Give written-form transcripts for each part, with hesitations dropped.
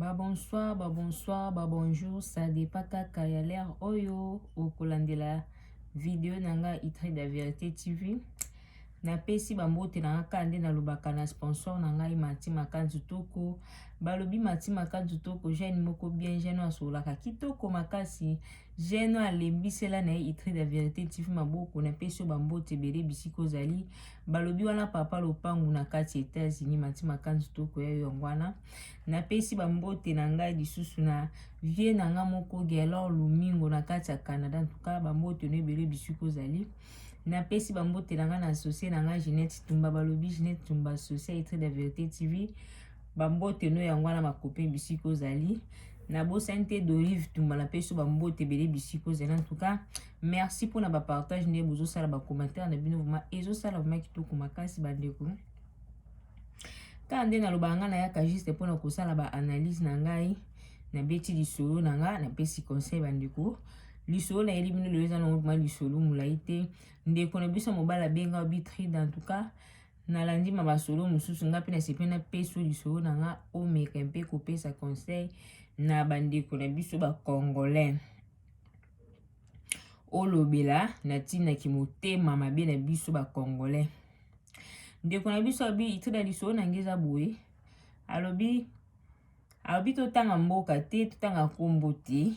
Bonsoir, bonjour, ça dépend kaka ya l'air oyo okolandela vidéo nanga itre da vérité TV. Na pesi bambote na kande na lobaka na sponsor nanga Mati Makanzu Toko. Balobi Mati Makanzu Toko jeune moko bien jeune asolaka kitoko makasi. Jeune alembisela na itre da vérité TV maboko na pesi bambote bele bisiko zali. Balobi wana papa lopangu na kati États-Unis Mati Makanzu Toko ya yongwana. Na pesi bambote na ngai lisusu na vie na nga moko Gelor Lumingo na kati ya Canada. En tout cas bambote no bele bisiko zali. Na pesi bambote na nga na associé na nga Jeanette Tumba balobi Jeanette Tumba associé itre da vérité TV. Bambote no yangwana makope bisiko zali. Na bo sante d'olive Tumba na pesi bambote bele bisiko zali. En tout cas merci pour na ba partage ne bozo sala ba commentaire na bino vraiment ezo sala vraiment kitoko makasi bandeko. Kande na lobanga na yaka juste pour na kosala ba analyse na ngai na beti lisolo na nga na pesi conseil bandeko. Lisolo na yeli bino leza na ngoma lisolo mulaite ndeko na biso mobala benga bitri en tout cas na landi ma basolo mususu ngapi na sepena peso lisolo na nga o mekempe ko pesa conseil na bandeko na biso ba congolais olobela na tina ki motema mabe na biso ba congolais ndeko na biso abi itida lisolo na ngeza boye alobi to tanga mboka te to tanga kombo te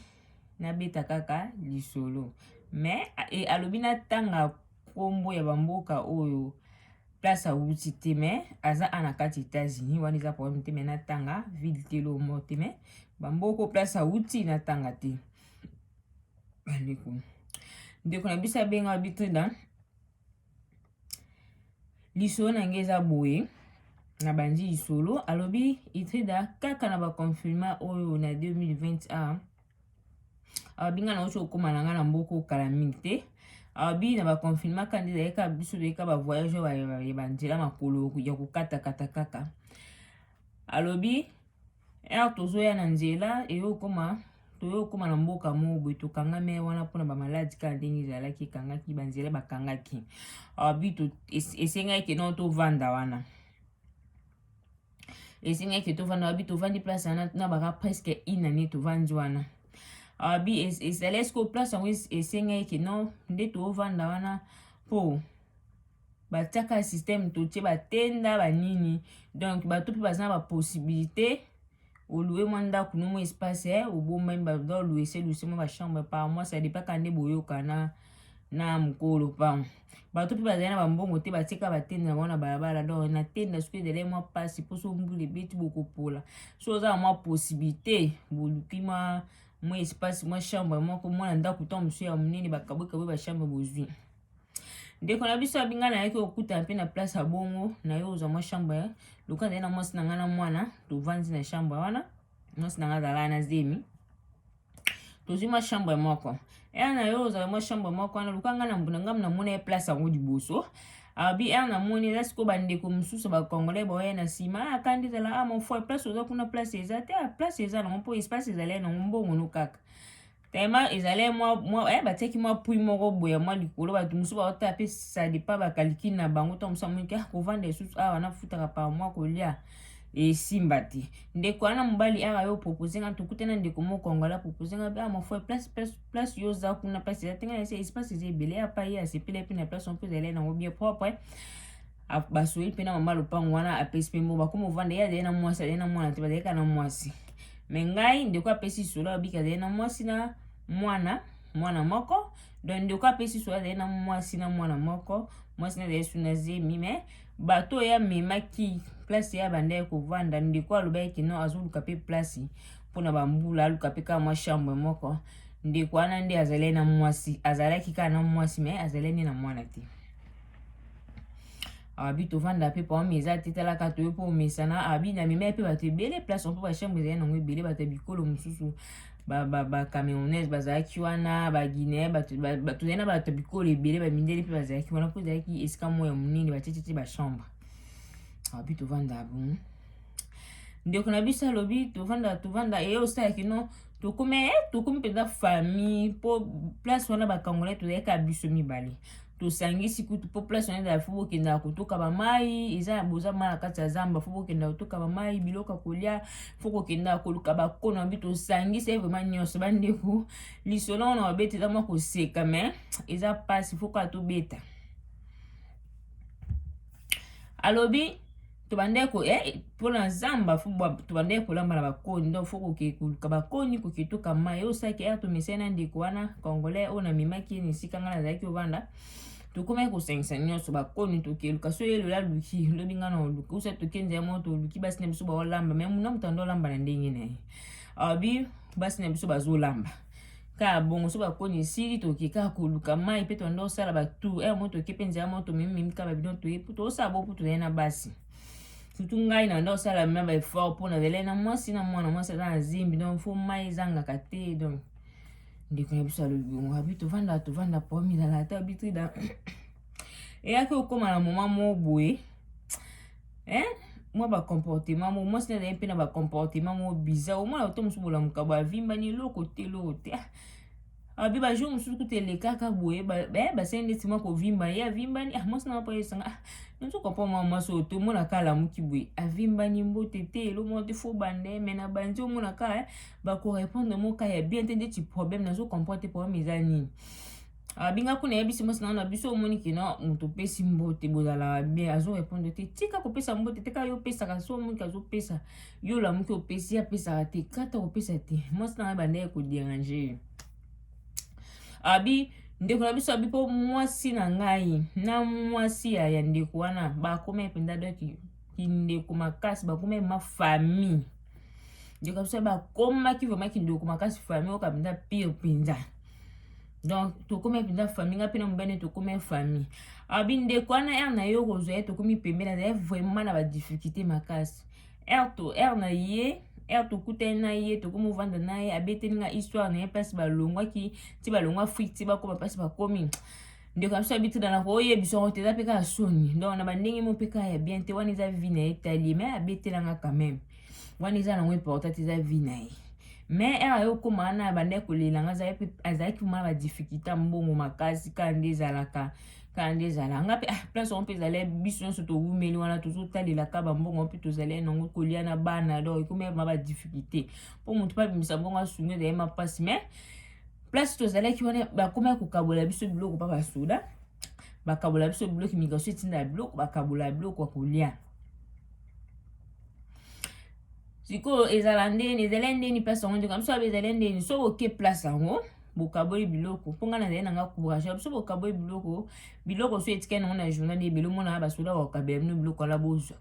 na beta kaka lisolo mais alobi na tanga kombo ya bamboka oyo place awuti te mais aza anakati États-Unis wani za problème te mais na tanga ville te lo mote mais bamboko place awuti na tanga te bandeko ndeko na bisa benga abitrida lisolo na ngeza boye na bandi lisolo alobi itrida kaka na ba confinement oyo na 2021 binga na ocho okoma na nga na mboko kala mingi te abi na ba confinement kandida yeka biso yeka ba voyage ba nzela makolo ya kokata kata kaka alobi tozo ya na nzela eyo koma na mboka mo boy to kanga me wana pona ba maladi ka ndenge ezalaki kangaki ba nzela bakangaki abi to esenga ke non to vanda wana esenga ke to vanda abi to vandi place na baka presque une année to vandi wana abi esalesko place ngo esenga ke non nde to vanda wana po bataka système to tie batenda banini donc bato pe bazana ba possibilité louer mwanda kuno mo espace oboma mba do louer c'est mo ba chambre par mois ça dépend quand boyoka na mukolo pa bato pe bazana ba mbongo te batika batenda bona balabala donc na tenda ce que de moi passe pour so mbule beti bokopola so za mo possibilité bolukima mo espace mo chambre mo ko mona ndako to musu ya munene bakaboka ba chambre bozwi ndeko na biso abinga na yake okuta mpe na place abongo na yo za mo chambre lokanda na mwasi na nga na mwana to vanzi na chambre wana mwasi na nga zala na zemi tozwi ma chambre moko na yo za mo chambre moko wana lokanga na mbuna ngam na mona place ango diboso abi na moni la siko bandeko mususu ba congolais boye na sima akandi zala mon frère place oza kuna place eza te place eza na mpo espace ezala na mbongo no kaka tema ezala moi bateki moi pui moko boya moi likolo bato mususu ba taper ça dépend ba calcul na bango to musa mwiki ko vendre susu wana futaka par mois kolia simba te ndeko ana mobali yo proposer nga tukutena ndeko mo kongola proposer nga mon frère place yo za kuna place eza tenga ese espace eza ebele apa ya sepele pe na place on peut aller na bien propre basoi pe na mama lopango wana apesi pe mo bakomo vendre ya na mwasi na mwana te bazeka na mwasi mais ngai ndeko apesi solo abika na mwasi na mwana moko donc ndeko apesi solo na mwasi na mwana moko mwasi na yesu na zemi mais bato ya memaki place ya banda ko vanda ndeko aloba ki non azuluka pe place pona bambula aluka pe ka mwa chambre moko ndeko ana nde azale na mwasi azalaki ka na mwasi mais azale ni na mwana te abi to vanda pe pa meza titala ka to po mesana abi na meme pe bato ebele place on peut ba chambre za na ngwe ebele bato bikolo mususu ba camerounaise bazaki wana ba guinée bato na bato bikolo ebele ba mindele pe bazaki wana po zaki eska moya munini batiti ba chambre abi to vanda bon ndeko na bisa lobi to vanda e o sa ki non to comme pe da famille po place wana ba congolais to yaka biso mibale to sangisi kutu population da fubo kenda kutoka ba mai eza boza mala kati ya zamba fubo kenda kutoka ba mai biloka kolia fuko kenda koluka ba kono bi to sangisi vraiment nyonso bandeko lisolo na obeti za moko seka mais eza passe fuko atobeta alobi tubandeko pona zamba fubo tubandeko lamba na bakoni donc fuko ke koluka bakoni ko kitoka mai osaki to mesena ndeko wana congolais ona mimaki ni sikanga na zaki ovanda tukome ko sengsa nyonso bakoni tokeluka so yelo la luki lobinga na luki usa tokenze moto luki basi na biso ba olamba mais muna mutando lamba na ndenge ne abi basi na biso bazo lamba ka bongo so bakoni siri tokeka koluka mai pe tondo sala batu moto kepenze ya moto mimi ka ba bidon to eputo sa bo puto yana basi surtout ngai na ndo sala mema effort pour na velena mwasi na mwana mwasi na zimbi donc faut mai zanga kate donc ndiko biso alobi abi tovanda pomi na la tabitri da et que comme na moment mo boye moi ba comportement mo mwasi na mpe na ba comportement mo bizarre au moins to musubola mukaba vimba ni loko te abi ba jour musuku tele kaka boye ba sende tima ko vimba ya vimba ni mwasi na pa yesanga nto comprend moi so to mona kala muki boye avimba ni mbote te lo mo te fo bande mais na banzi o mona ka ba ko répondre mo ka ya bien te ti problème na zo comporter problème ezani abinga kuna yebisi mwasi na biso omoni kina muto pesi mbote bozala bien azo répondre te tika ko pesa mbote te ka yo pesa ka so muki azo pesa yo la muki o pesi ya pesa te kata ko pesa te mwasi na bande ko déranger abi ndeko na biso abi po mwasi na ngai na mwasi ya ndeko wana bakome penda doki ndeko makasi bakome ma famille ndeko biso bakoma ki vraiment ki ndeko makasi famille okapenda pire pinza donc tokome penda famille nga pena mbene tokome famille abi ndeko wana na yo kozo tokomi pembela na vraiment na ba difficulté makasi na ye to kutena ye to komo vanda na ye abeteninga histoire na place balongwa ki ti balongwa friti ba ko ba place ba komi nde kam so habitude na ko ye biso te da peka soni donc na bandenge mo peka ya bien te wani za vie na etali mais abetelanga quand même wani za na ngwe porta ti za vie na ye mais yo koma na bande ko lelanga za pe azaki ma ba difficulté mbongo makasi ka ndezalaka kande zala ngapi place on peut aller biso so to wumeli wana to tali la ka bambongo on peut to aller nango kolia na bana do ikome ma difficulté pour mutu pa bimisa bongo asunye de ma passe mais place to zala ki wana ba koma ko kabola biso biloko pa basuda ba kabola biso biloko migration tinda biloko ba kabola biloko ko kolia siko ezalande ni place on de comme ça ezalande ni so oké place ango bokaboli biloko ponga na nga courage biso bokaboli biloko so etikene na journal de biloko na basoda wakabela no biloko la bozo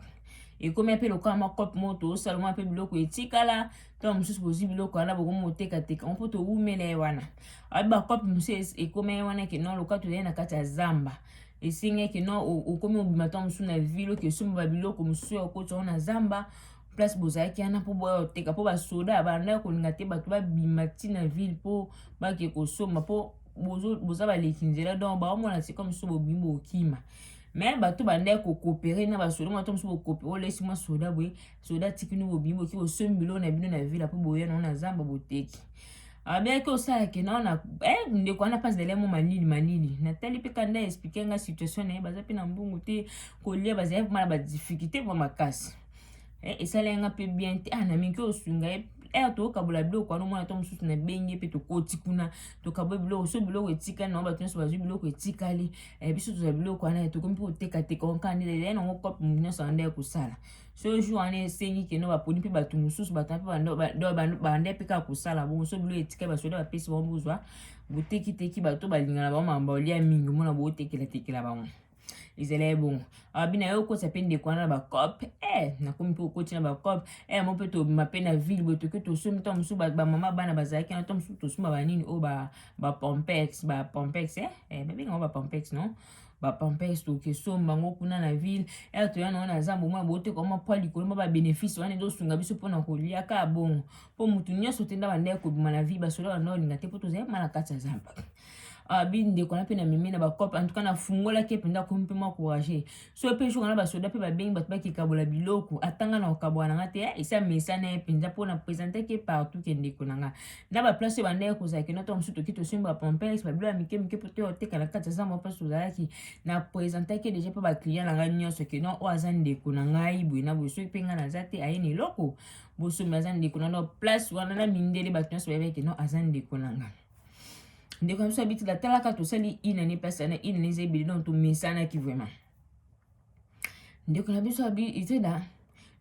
et comme appelle le kama cop moto seulement appelle biloko etikala to mususu bozi biloko ala boko moteka teka on peut to umele wana aba cop mususu et comme wana ke no lokato na kati ya zamba esinge ke no okomi obimata mususu na ville ke sumba biloko mususu okotso na zamba place bozaki ana po boyo teka po basoda bana ko linga te bato ba bimati na ville po ba ke ko soma po boza ba lekinzela donc ba omona c'est comme so bobimbo okima mais bato bande ko coopérer na basoda mo to so bo coopérer lesi mo soda boy soda tikinu bobimbo ki bo sombilo na bino na ville po boyo na zamba boteki bien que ça que non na ndeko ana passe de lemo manili na tali pe kanda expliquer nga situation na baza pe na mbungu te ko lia baza vraiment ba difficulté pour makasi et ça lenga pe bien na minki osunga to kabula biloko ano mwana to mususu na benge pe to koti kuna to kabula biloko so biloko etika na ba tenso bazu biloko etikali biso to biloko ana to kompi oteka teka onkandi le na ngoko munyo sande kusala so jour ane sengi ke no ba poni pe batu mususu batampe bande pe ka kusala bon so biloko etika ba soda ba pesi ba mbuzwa boteki bato balingana ba mamba olia mingi mona bo tekela ba mo izele bon abina yo ko sapende kwa na ba cop na komi po ko tina ba cop mo pe to ma pe na ville bo to ke to so mto musu ba mama bana bazaki na to musu to suma ba nini o ba pompex bebe ngo ba pompex non ba pompex to ke so mbango kuna na ville to yana na zambo mo bo te ko ma pali ko ba bénéfice wana do sunga biso pona ko lia ka bon po mutu nyoso tenda ba ndeko bima na vie ba so la no linga te po to zema na kata zamba abi ndeko na pe na mimi na bakope en tout cas na fungola ke penda ko mpe mo encourager so pe jour na ba soda pe ba bengi bat ba ki kabola biloko atanga na okabola na ngate isa mesana e penda po na présenter ke partout ke ndeko na nga na ba place ba ndeko ko za ke no to msuto ki to simba pompes ba bilo mike mike po te o te kala kata za mo pa so za ki na présenter ke déjà pe ba client na nga nyonso ke no o aza ndeko na ngai bu na bu so pe nga na zate ayeni loko boso me aza ndeko na no place wana na mindele bato nyonso bayebaki ke no aza ndeko na nga ndeko na biso abiti la talaka tosali inani place na inani eza ebele donc tomesanaki vraiment ndeko na biso abi iteda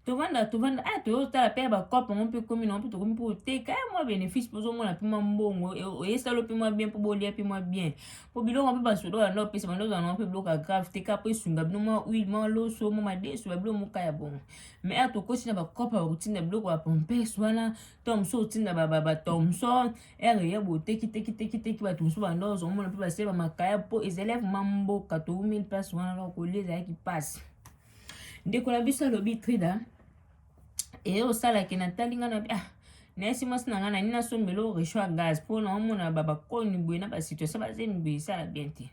tovanda toyotala pe ya bakope ngo mpe komi na ngo mpe tokomi mpe oteka mwa bénéfice mpo ozomona mpe mwa mbongo oyesala mpe mwa bien mpo bolia mpe mwa bien mpo biloko mpe basoda banda opesa banda ozala nango mpe biloko ya grave teka mpo esunga bino mwa huile mwa loso mwa madeso babilo moka ya bongo mais a tokosi na bakope bakotinda biloko ya pompes wana to mosu otinda batomson ere ya botekiteki bato mosu banda ozomona mpe basele bamakaya mpo ezalaki mwa mboka toumili place wana na kolia ezalaki mpasi ndeko na biso alobi trida osalaki na talinga na nayesi mwasi na nga na nini nasombela recho ya gaz mpo na omona bakoni boye na basituation bazemi boye esala bien te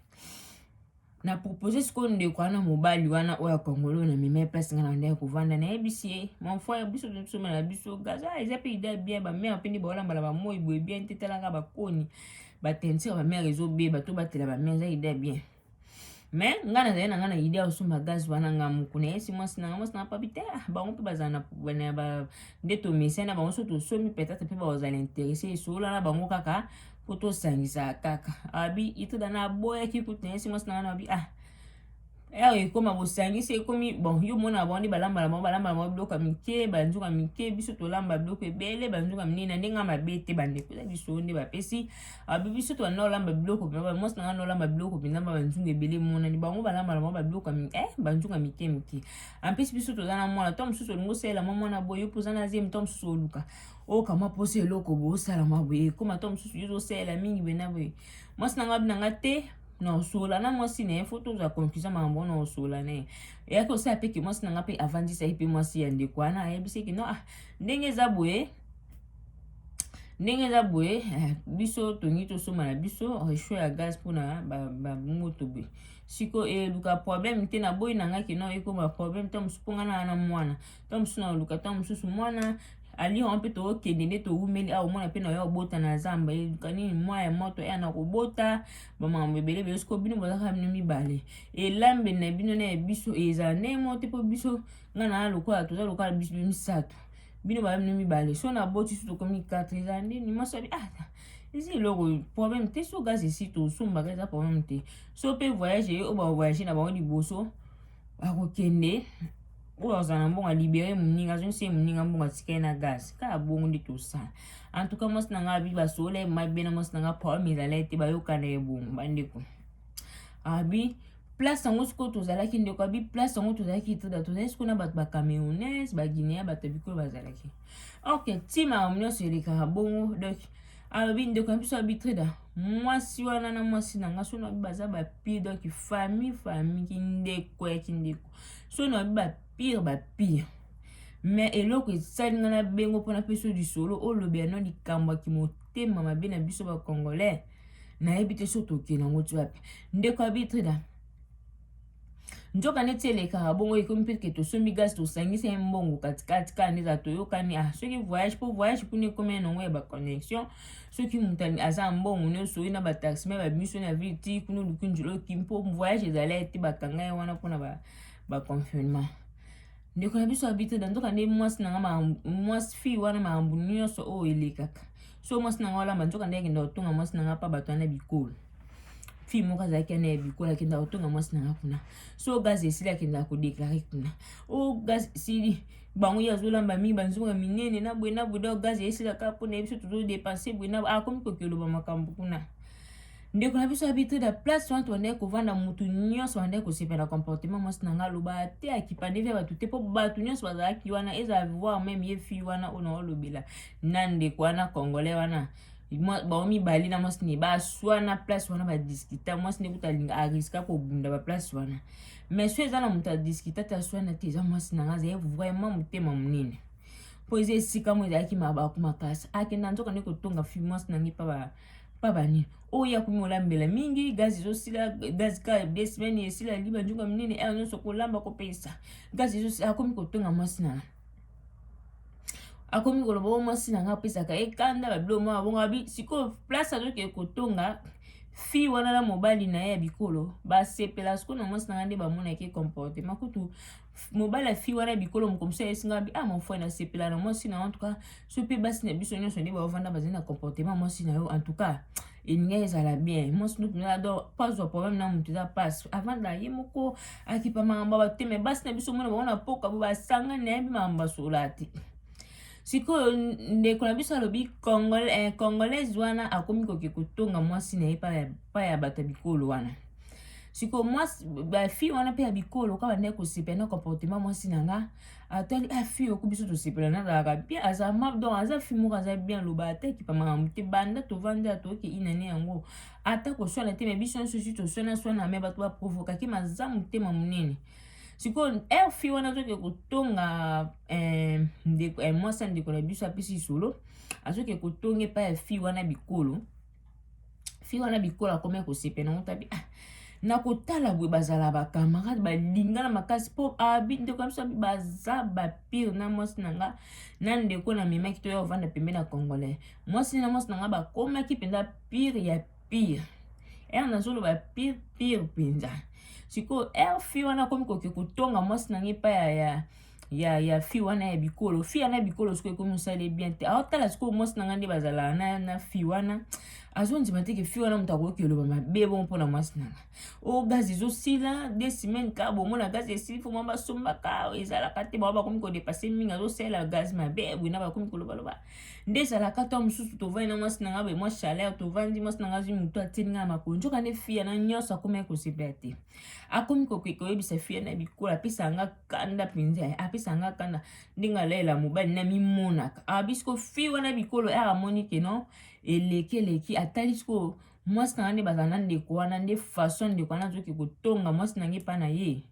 na propose sikoyo ndeko wana mobali wana oyo akongolo na mima place nga na ndenge kovanda nayebisi ye mon frère biso tosomela na biso gaz eza mpe ida bien bamere mpe nde baolambala bamoi boye bien te talanga bakoni batentire bamere ezobeba to batela bamere eza ida bien mais nga nazali na nga na idée osomba gaz wana nga mokuna yesi mwasi na papi te bango mpe bazala na nde tomesai na bango so tosomi peut-être mpe bazala intéressé esola na bango kaka mpo tosangisa kaka abi ituda na aboyaki kutu na yesi mwasi na nga na abi ekoma bosangisi ekomi bon yo mona bango nde balambala bango biloko ya mike banzuka mike biso tolamba biloko ebele banzuka minene na ndenge mabe te bandeko eza biso nde bapesi abi biso tobanda olamba biloko mpenza mwasi na nga na olamba biloko mpenza banzunga ebele monani bango balambala bango babiloko banzuka mike ampesi biso toza na mwana to mosusu olingo osalela mwa mwana boye yo mpoza na zemi to mosusu oluka okama mposa eloko boye osalama boye ekoma to mosusu yo osalela mingi boye na boye mwasi na nga binanga te na osola na mwasi na ye fo tozwa confusion makambo na osola na ye eyaki osala mpe ke mwasi na nga mpe avandisa ye mpe mwasi ya ndeko wana ayebisaki no ndenge eza boye biso tongi tosomba na biso recho ya gaz mpona bamoto boye siko eluka problème te na boyi na nga ke no ekoma problème to mosusu mponga na mwana to mosusu na oluka to mosusu mwana ali on mpe tokende nde toumeli omona mpe na yo obota na zamba eluka nini mwa ya moto na kobota bamakambo ebele siko bino bozaka bino mibale elambe na bino na biso ezala ndemo te mpo biso nga na lokola toza lokola biso misato bino baya bino mibale so na boti so tokomi 4 ezala ndeni mwasi abi ezi eloko problème te so gaz esi tosombaka eza problème te so mpe voyage oyo bavoyage na bango liboso akokende oyo azala na mbongo libere moninga azonisi ye moninga mbongo atika ye na gaz kaka bongo nde tosala en tout cas mwasi na nga abi basola mabe na mwasi na nga problème ezala ete bayokana ye bongo bandeko abi place yango sikoyo tozalaki ndeko abi place yango tozalaki tozalaki sikoyo na bato bacamerounais baguinéen bato bikoyo bazalaki ok ntima nyonso elekaka bongo donc abi ndeko na biso abi treda mwasi wana na mwasi na nga so na abi baza bapire donc famille kindeko ya kindeko so na abi bapire mais eloko esalinga na bengo mpona mpe so lisolo olobela no likambo aki motema mabe na biso bacongolais nayebi te so tokende yango ti wapi ndeko abi treda nzoka neti elekaka bongo ekomi mpe ke tosombi gaz tosangisa ye mbongo katikati kaka nde eza toyokani soki voyage mpo voyage mpona ekomi ye nango ya baconnexion soki moto aza mbongo nyonso oyi na bataxime babimiso na ville ti kuna oluki nzoloki mpo voyage ezala ete bakanga ye wana mpona baconfinement ndeko na biso abi treda nzoka nde mwasi na nga mwasi fille wana makambo nyonso oyo elekaka so mwasi na nga olamba nzoka nde akenda kotonga mwasi na nga mpa bato wana bikolo fille moko azalaki ana ya bikola akendaka kotonga mwasi na nga kuna so gaz esili akendaka kodeklare kuna gaz esili bango ye azolamba mingi banzunga minene na boye do gaz esilaka mpona ye biso tozodepanse boye na akomi kokeloba makambo kuna ndeko na biso abi treda place wana tobandaki kovanda motu nyonso bandaki kosepela comportement mwasi na nga aloba te akipande vya bato te mpo bato nyonso bazalaki wana eza voir meme ye fille wana oyo na olobela na ndeko wana congolais wana bango mibali na mwasi ne baswana place wana badiskita mwasi nde kuta alinga ariska kobunda baplace wana mais so eza na moto adiskita te aswana te eza mwasi na nga azaye vraiment motema monene mpo eza esika mo ezalaki mabaku makasi akenda nzoka nde kotonga fi mwasi nange mpa pa bani oya kumolambela mingi gazi ezosila gazi ka 2 semaines esila liba njunga minene ere nyonso kolamba kopesa gazi ezosila akomi kotonga mwasi nanga akomi koloba mwasi nanga apesaka ekanda babilo mwa bonga bi siko place azoke kotonga fi wana na mobali na ye ya bikolo basepela siko na mwasi nanga nde bamonaki comportement kutu mobali ya fi wana bikolo mokomisa esinga bi mon frère na sepela na mwasi na en tout cas so pe basi na biso nyonso nde baovanda bazali na comportement mwasi na yo en tout cas eninga ezala bien mwasi nutu na ador pas wa problème na mutu eza passe avant da ye moko akipa makambo bateme basi na biso mona baona poka bo basanga na yebi makambo basola te sikoyo ndeko na biso alobi congolaise wana akomi koke kotonga mwasi na ye pa ya bato ya bikolo wana sikoyo mwasi bafi wana mpe ya bikolo ka bandeki kosepela na comportement mwasi na nga atali afi oku biso tosepela nazalaka bien aza donc aza fi moko aza bien loba ata ekipa makambo te banda tovandi atoyoki inani yango ata koswana te me biso nyonso si toswana me bato baprovokaki maza motema monene sikoyo fi wana azoke kotonga mwasi ndeko na biso apesi solo azoke kotonga epa ya fi wana bikolo akomi kosepela nango tabi na kotala boye bazala bakamarade balingana makasi mpo ndeko na biso abi baza bapire na mwasi nanga na ndeko na memaki to ya ovanda pembe na congolais mwasi na mwasi nanga bakomaki mpenza pire ya pire nazoloba pire mpenza sikoyo fi wana akomi koke kotonga mwasi nanga epa ya fi wana ya bikolo fi wana ya bikolo sikoyo ekomi osali bien te aotala sikoyo mwasi nanga nde bazala na fi wana azondima teke fi wana moto akoki eloba mabe bon mpona mwasi nanga gazi ezosila 2 semaines ka bomona gazi esili fo mwa basombaka ezalaka te bao bakomi kodepase mingi azosalela gazi mabe bwina bakomi kolobaloba nde ezalaka to mosusu tovandi na mwasi nanga boye mwa chaleur tovandi mwasi nanga azwi motu atielinga na makolo nzoka nde fi yana nyonso akomi kosepela te akomi koyebisa fi yana bikolo apesanga kanda mpenza apesanga kanda ndenge alayela mobali na mimonaka abisiko fi wana bikolo amoni ke non eleki atali siko mwasi nanga nde bazala na ndeko wana nde façon ndeko wana azoki kotonga mwasi nange mpa na ye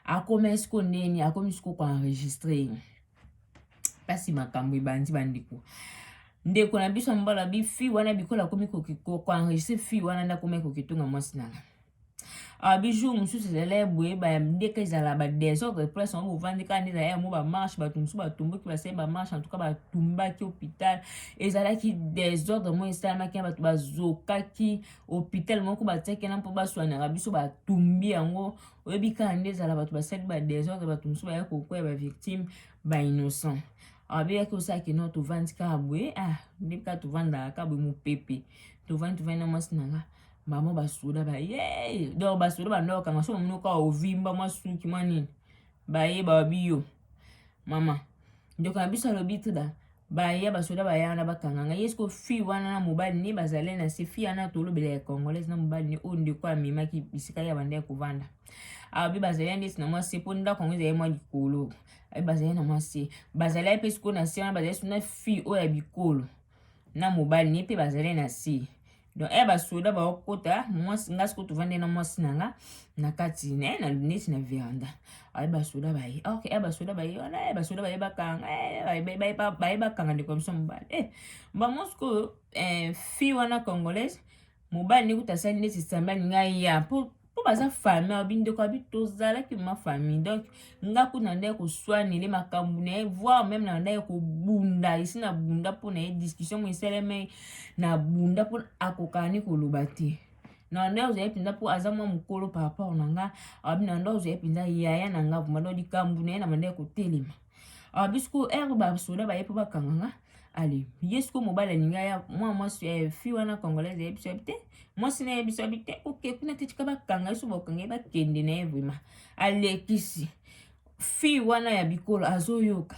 akomi siko neni akomi siko koenregistre pasi makambo ebandi bandeko ndeko na biso mbala bi fi wana bikolo akomi koenregistre fi wana nde akomi kokitonga mwasi nanga bijou mosusu ezala boye bandeka ezala badesordre place yango bovandi kaka nde ezala yamo bamarche bato mosusu batomboki basali bamarche en tout cas batumbaki hôpital ezalaki desordre mo esalamaki na bato bazokaki hôpital moko batiaki na mpo baswanaka biso batumbi yango oyebi kaka nde ezala bato basali badesordre bato mosusu baya kokwea bavictime bainnocent abeyaki osalaki no tovandi kaka boye nde kaka tovandaka kaka boye mopepe tovandi na mwasi nanga mama basoda baye donc basoda bandokanga so monoka ovimba mwa suki mwa nini baye babiyo mama ndeko na biso alobi tuda baye basoda baya wana bakanganga yesko fi wana na mobali ne bazale na se fi wana tolobela ya congolaise na mobali ne oyo ndeko amemaki bisika ya banda ya kovanda abi bazale ndesi na mwa se mpo ndako yango ezali mwa likolo abi bazale na mwa se bazale mpe sikoyo na se wana bazale so na fi oyo ya bikolo na mobali ne mpe bazale na se donc basoda baokota mwasi nga siko tovande na mwasi nanga na kati na neti na veranda basoda baye basoda baye wana basoda baye bakanga baye bakanga ndeko biso mobali bamosiko fi wana congolaise mobali nekuta asali neti sambani ngai ya po baza famille abindeko abi tozalaki ma famille donc nga kuna nde koswanele makambo na ye voir même na nde kobunda isi na bunda mpo na ye discussion mo esaleme na bunda mpo akokani koloba te na nde ozali mpenza mpo aza mwa mokolo par rapport na nga abi na nde ozali mpenza yaya na nga vuma do likambo na ye na bande kotelema abisiko basoda baye mpo bakanganga ale yesko mobali alinga ya mwasi fi wana congolaise yebiso yabi te mwasi na yebiso yabi te oke kuna te tika bakanga yeso bakanga ye bakende na ye vraimen alekisi fi wana ya bikolo azoyoka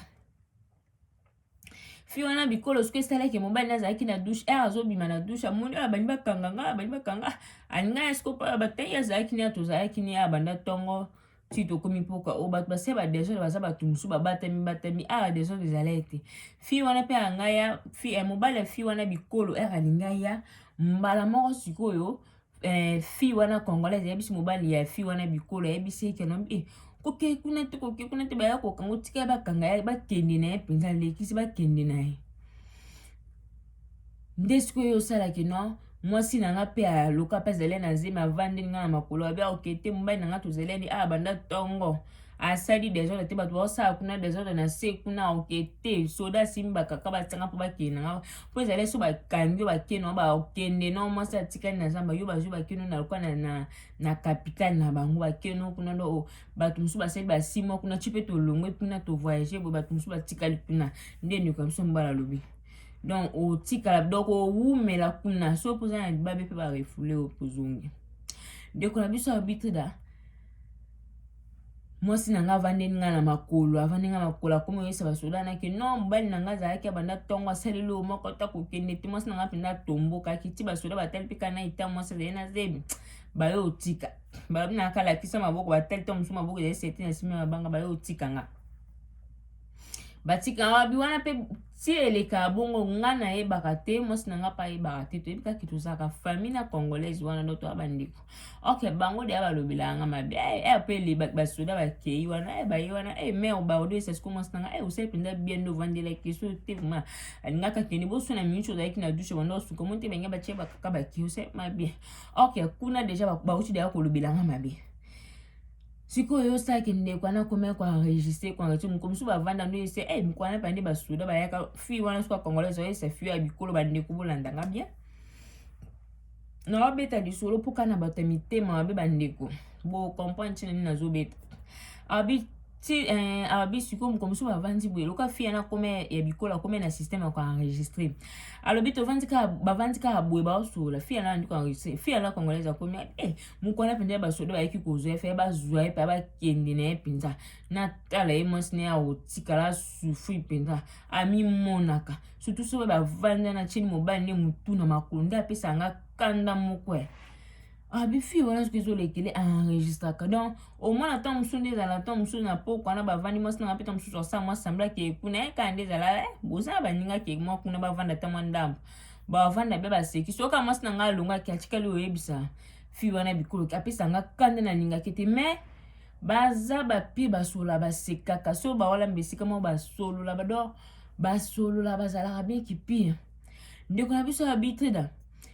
fi wana bikolo siko esalaki mobali nazalaki na douche azobima na douche amoni oyo abandi bakanga alinga yesko mpo batai azalaki ni tozalaki ni abanda ntongo ti tokomi mpoka o bato base badesordre baza bato mosusu batami desordre ezala ete fi wana mpe angaya mobali ya fi wana bikolo alingai ya mbala moko sikoyo fi wana congolaise ayebisi mobali ya fi wana bikolo ayebisi eke nombi koke kuna te baya kokango tika bakanga ya bakende na ye mpenza lekisi bakende na ye nde sikoyo osalaki no mwasi nanga pe aloka pe zele na zema vandi nga na makolo abi okete mobali nanga tozeleni banda tongo asali desordre te bato baosala kuna desordre na se kuna okete soda simba kaka batanga mpo bakende nanga mpo ezali so bakangi bakende no bakende no mwasi atikali na zamba yo bazwi bakende na lokwa na capitale na bango bakende no kuna ndo bato mosusu basali basimo kuna ti mpe tolongwe kuna tovoyage boye bato mosusu batikali kuna nde ndeko biso mobala alobi donc otikala donc owumela kuna so mpoza na libabe mpe barefule opozongi ndeko na biso abitre da mwasi nanga avandeni nga na makolo avandi nga makolo akomi oyesa basoda nake non mobali nanga azalaki abanda ntongo asaleli oyo moko ta kokende te mwasi nanga mpenza atombokaki ti basoda batali mpe kana ita mwasi azali na zebi bayo otika balobi nanga alakisa maboko batali to mosusu maboko ezali seti na nsima mabanga bayo otika nga batika wabi wana pe ti eleka bongo nga na yebaka te mwasi nanga pa yebaka te toyebi kaki tozalaka famille na congolaise wana ndo toya bandeko ok bango deya balobela nga mabe pe basoda bakei wana baye wana mer baodoyesa siko mwasi nanga osali mpenza bien ndo vandelaki so te vraimen alingaka kende bosona minute ozalaki na dushe banda osuka mo te bange batie bakaka bakei osali mabie ok kuna deja bauti deya kolobela nga mabe sikoyo saki ndeko ana kome kwa enregistrer kwa ngati mukomsu bavanda ndo yese mukwana pande basuda bayaka fi wana swa congolaise yese fi ya bikolo bandeko bolanda nga bien na obeta disolo pokana bata mitema mabe bandeko bo comprendre chine ni nazobeta abi ti abi siko mukomsu bavandi boye loka fi ana kome ya bikolo kome na système kwa enregistrer alobi to bavandi ka boye ba osola fi ana ndiko enregistrer fi ana congolaise kome mukwana pende basoda bayaki kozo fe bazwa e pa bakende na epinza na tala emos ne otikala sufu penza ami monaka surtout so bavanda na chini mobali ne mutu na makonda apesa nga kanda mokwe bifi wana sikezo lekele enregistraka donc au moins na temps musu nde ezala temps musu na poko wana bavandi mwasi nanga peta mususu asa mwa sambla ke kuna eka nde ezala bozala baninga ke mwa kuna bavanda ta mwa ndambo bavanda be baseki soka mwasi nanga alongaki atikali oyebisa fi wana bikolo apesa nga kanda na ningaki te mais baza bapi basola basekaka so bawala mbesika mo basolola bador basolola bazalaka bien kipi ndeko na biso habite da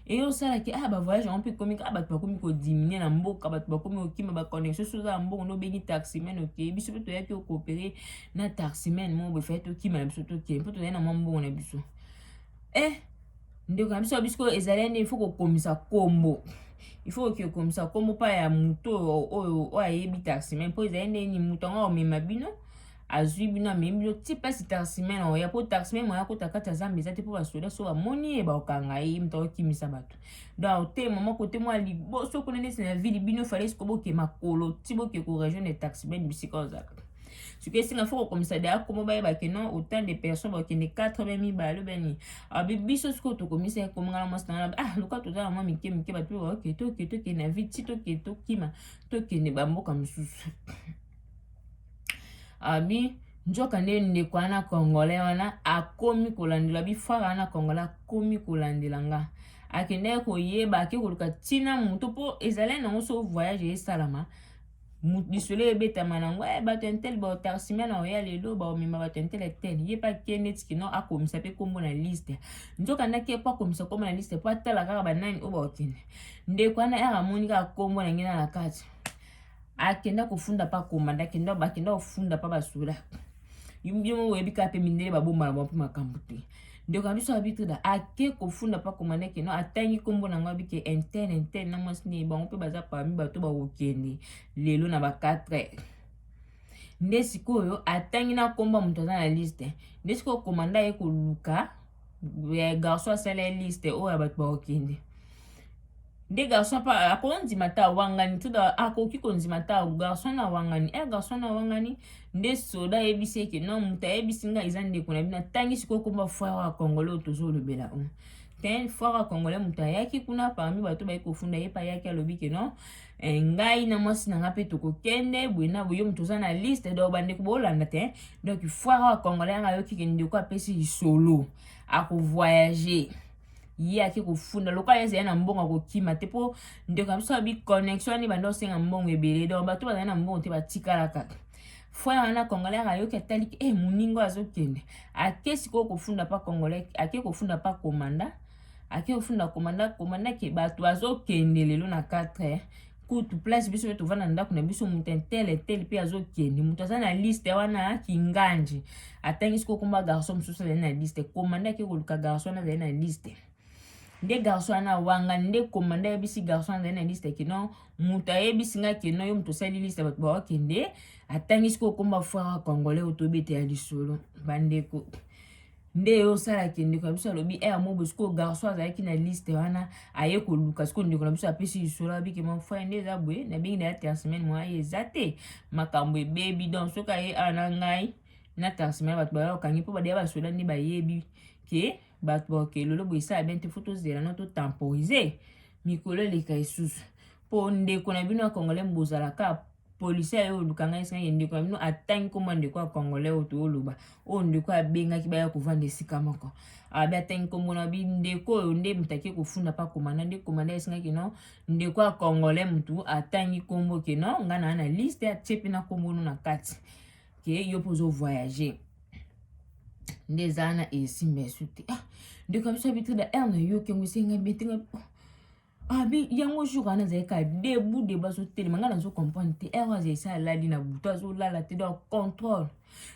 eyo salaki bavoyage on peut komi bato bakomi kodiminie na mboka bato bakomi okima baconnexion so za mbongo no bengi taximen okei biso mpe toyaki okoopere na taximen mo boye faye tokima na biso tokei mpo toyai na mwa mbongo na biso ndeko na biso bisiko ezali nde ifo kokomisa kombo ifo kokomisa kombo pa ya mutu oyo ayebi taximen mpo ezali nde ni mutu ango omema bino azwi bino amemi bino ti mpasi taximen oya mpo taximen moya kota kati ya zamba eza te mpo basoda so bamoni ye baokanga ye mutu akokimisa bato donc te mama kote mwa liboso kuna neti na vili bino fale siko boke makolo ti boke koregion de taximen bisika ozalaka soki esinga fo kokomisa deya komo bayebake non autant de personnes bakende 4 be mibale beni biso siko tokomisa ye komongana mwasi nanga loka tozala mwa mike bato oke tokende na vi ti tokende tokima tokende bamboka mosusu njoka nde ndeko wana congolais wana akomi kolandela bifara wana congolais akomi kolandela nga akende koyeba ake koluka tina mutu mpo ezali nango so voyage esalama lisolo ebetama nango bato intel baotaximia na oya lelo baomema bato intel etel ye pa kende tiki no akomisa mpe kombo na liste nzoka ndaki po akomisa kombo na liste po atala kaka banani oyo baokende ndeko wana ere amoni kaka kombo na ngena na kati akenda kofunda pa komanda bakenda kofunda pa basoda yomo oyebika mpe mindele babomba na mpe makambo te ndeko na biso abitre da ake kofunda pa komanda keno atangi kombo nango abike intel na mwasi ne bango mpe baza parmi bato bakokende lelo na ba 4 nde sikoyo atangi na kombo moto aza na liste nde sikoyo komanda ye koluka garçon asala liste oyo ya bato bakokende nde garçon pa akondima ta wangani tuda akoki kondima ta garçon na wangani garçon na wangani nde soda yebisi eke non mutu ayebisi nga eza ndeko na bino atangi sikoyo komba foire ya congolais tozolobela ten foire ya congolais mutu ayaki kuna parmi bato bayi kofunda ye pa ayaki alobi ke non ngai na mwasi nanga mpe tokokende boye na boye mutu oza na liste donc bandeko bolanda te donc foire ya congolais anga ayoki ke ndeko apesi lisolo akovoyage ye ake kofunda lokola ezali na mbongo akokima te mpo ndeko na biso abi connexion ani banda osenga mbongo ebele donc bato bazali na mbongo te batikala kaka foire wana congolais ayoki ataliki moningo azokende ake sikoyo kofunda pa congolais ake kofunda pa komanda ake ofunda komanda ke bato azokende lelo na 4 kutu place biso pe tovanda ndako na biso mutu ntele pe azokende mutu aza na liste wana kinganji atangisi kokomba garçon mosusu azali na liste komanda ake koluka garçon azali na liste nde garçon ana wanga nde komanda yebisi garçon azali na liste kino mutu ayebisi nga kino yo mutu osali liste bato bawakende atangisi kokomba frère congolais otobete ya lisolo bandeko nde yo sala kendeko na biso alobi mobo siko garçon azalaki na liste wana aye koluka siko ndeko na biso apesi lisolo abiki mon frère nde eza boye nabengi na ya tercemaine mwa ye eza te makambo ebebi donc soki aye na ngai na tercemaine bato bayokangi mpo badeya basoda nde bayebi ke bato baoke lelo boye esala bien te fo tozela no totemporize mikolo eleka esusu mpo ndeko na bino ya congolais bozalaka polisi ayo olukanga esinga ye ndeko na bino atangi komba ndeko ya congolais oyo tooloba oyo ndeko abengaki baya kovanda esika moko abe atangi kombo na bi ndeko oyo nde mutu ake kofunda pa komanda nde komanda esingaki no ndeko ya congolais mutu atangi kombo ke no nga na liste atie mpe na kombo no na kati ke yo mpo ozovoyage nde eza na esimba esu te ndeko na biso abitre da na yo kengo esenga betenga abi yango jour wana zeka debout de baso telema nga nazo comprendre te erreur esa lali na buto azolala te donc contrôle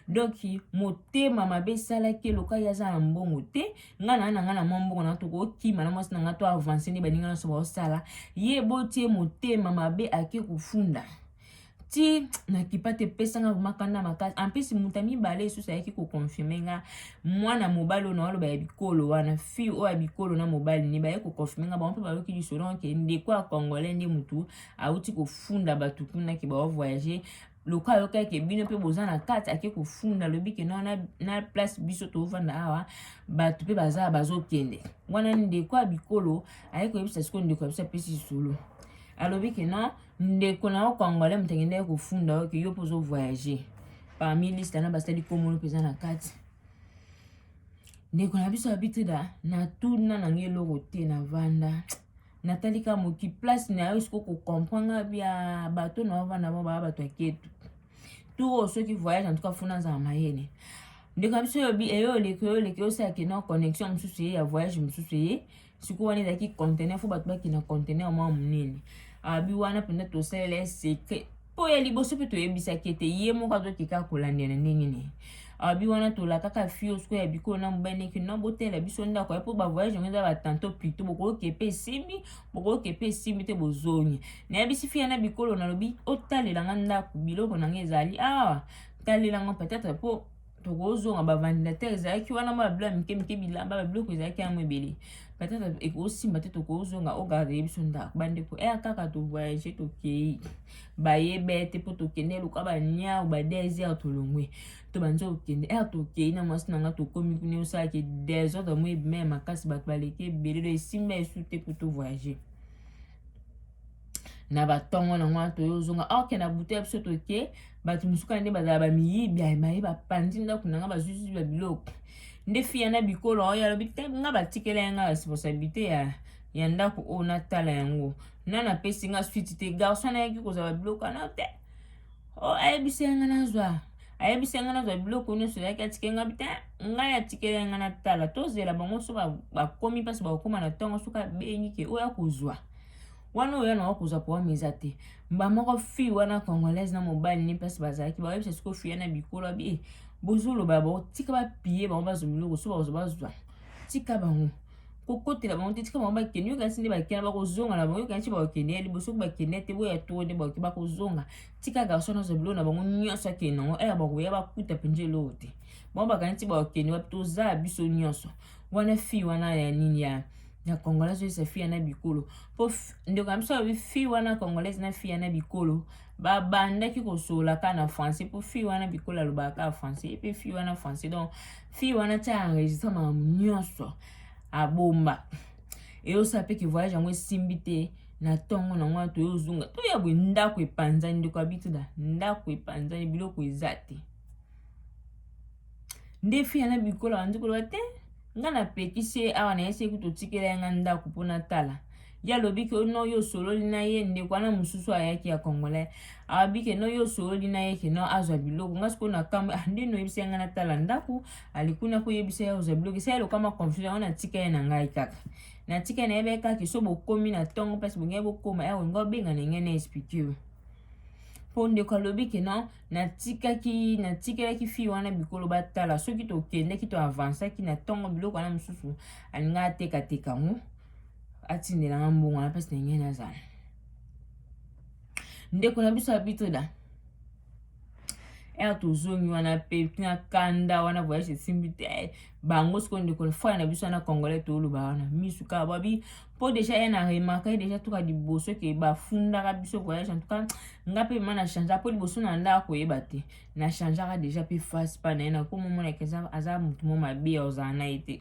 donc motema mabe salaki loka yaza na mbongo te nga na mbongo na to kokima na mwasi na nga to avancer ni baninga na so ba sala ye botie motema mabe ake kufunda ti na kipate pesanga makanda makasi ampesi mutami bale susa yaki ko confirmer nga mwana mobalo na walo ba bikolo wana fi o abikolo na mobali ni ba yako confirmer nga ba mpe ba yoki lisolo ke ndeko a congolais ndi mutu auti ko funda batu kuna ki ba voyager loka yoka ke bino pe bozana kati ake ko funda lobi ke na place biso to vanda awa batu pe baza bazokende wana ndeko abikolo ayeko yebisa siko ndeko abisa pesi solo alobi ke non ndeko na congolais mutengende kufunda ke yo pozo voyager parmi liste na basali komono peza na kati ndeko na biso habitude na tuna na ngelo te na vanda natalika moki place na yo siko ko comprendre bia bato na vanda ba bato aketu tout ceux qui voyagent en tout cas funa za mayene ndeko na biso yobi eyo leke osa ke no connexion mususu ya voyage mususu ye siko wana zaki conteneur fo bato baki na conteneur mwa munene abi wana penda to sele secret po ya liboso pe to yebisa kete ye moko azokika kolandela ndenge ne abi wana to la kaka fio sko ya biko na mbane ki no botela biso ndako ya po ba voyage ngeza ba tanto plutôt boko kepe simbi te bozonye na bisi fia na bikolo na lobi otalela nganda ku biloko na ngezali talela ngo peut-être po to gozonga ba ventilateur ezaki wana ba bla mike bilamba ba biloko ezaki amwebele peut-être ekosimba te to kozonga o garder biso ndako bandeko kaka to voyager to kei ba yebete po to kende luka ba nya ba désert to longwe to banzo kende to kei na mwasi nanga to komi kuni osaki désert to mwe même makasi ba baleke belelo esimba esute po to voyager na batongo na ngwa to yozonga na bute biso to ke batu musuka nde bazala ba miyibi ay ba pandi ndako nanga bazuzu ba biloko nde fia na bikolo oya lobi te nga batikela nga responsabilité ya ndako o na tala yango nana pesi nga suite te garçon na yaki kozala biloko na te ayebisi nga nazwa biloko nyonso yaki atike nga bite nga ya tikela nga na tala tozela bango so bakomi mpasi bakokoma na ntongo soka bengi ke oya kozwa wana oya na wakozwa po wameza te mba moko fi wana congolaise na mobali ni mpasi bazalaki bayebisa siko fia na bikolo abi bozolo babo tika ba pied ba bazo biloko so bazwa tika bango kokotela bango tika bango bakeni yoka sinde bakena bakozonga na bango yoka nchi bakeni ya liboso bakeni te boya to nde bakozonga tika garçon na zabilo na bango nyonso akena bakoya bakuta penje lote bango bakanti bakeni batoza biso nyonso wana fi wana ya nini ya congolaise esa fi na bikolo po ndeko amso fi wana congolaise na fi na bikolo bandaki kosola ka na français po fi wana bikola lobaka français pe fi wana français donc fi wana tia enregistre ma nyonso abomba osa pe ki voyage yango esimbi te na tongo na ngwa to yozunga to ya bwe ndako epanzani ndeko habitude ndako epanzani biloko eza te nde fi na bikola bandiko te nga na pekisi awa na ese kuto tikela nga ndako mpona tala ya lobi ke no yo solo lina ye ndeko wana mususu ayaki ya congolais abi ke no yo solo lina ye ke no azwa biloko ngasko na kamwe ande no yebisa nga na tala ndaku alikuna ko yebisa ya azwa biloko sai lokama confusion wana tika ye na ngai kaka na tika na yebe kaka so bokomi na tongo parce bonge bokoma ya ngo benga na ngene expliquer ponde ko lobi ke no na tika ki fi wana bikolo batala soki to kende ki to avancer ki na tongo biloko wana mususu alinga teka ngo atindela nga mbongo na pasi na ngene azana ndeko na biso habito da tozongi wana pe na kanda wana voyage simbi te bango siko ndeko fa na biso na congolais to luba wana misuka babi po déjà ya na remarquer déjà tuka liboso ke bafunda ka biso voyage en tout cas ngape mana changer po liboso na nda ko yeba te na changer ka déjà pe face pa na ko mo na keza aza mutu mo mabe ozana ete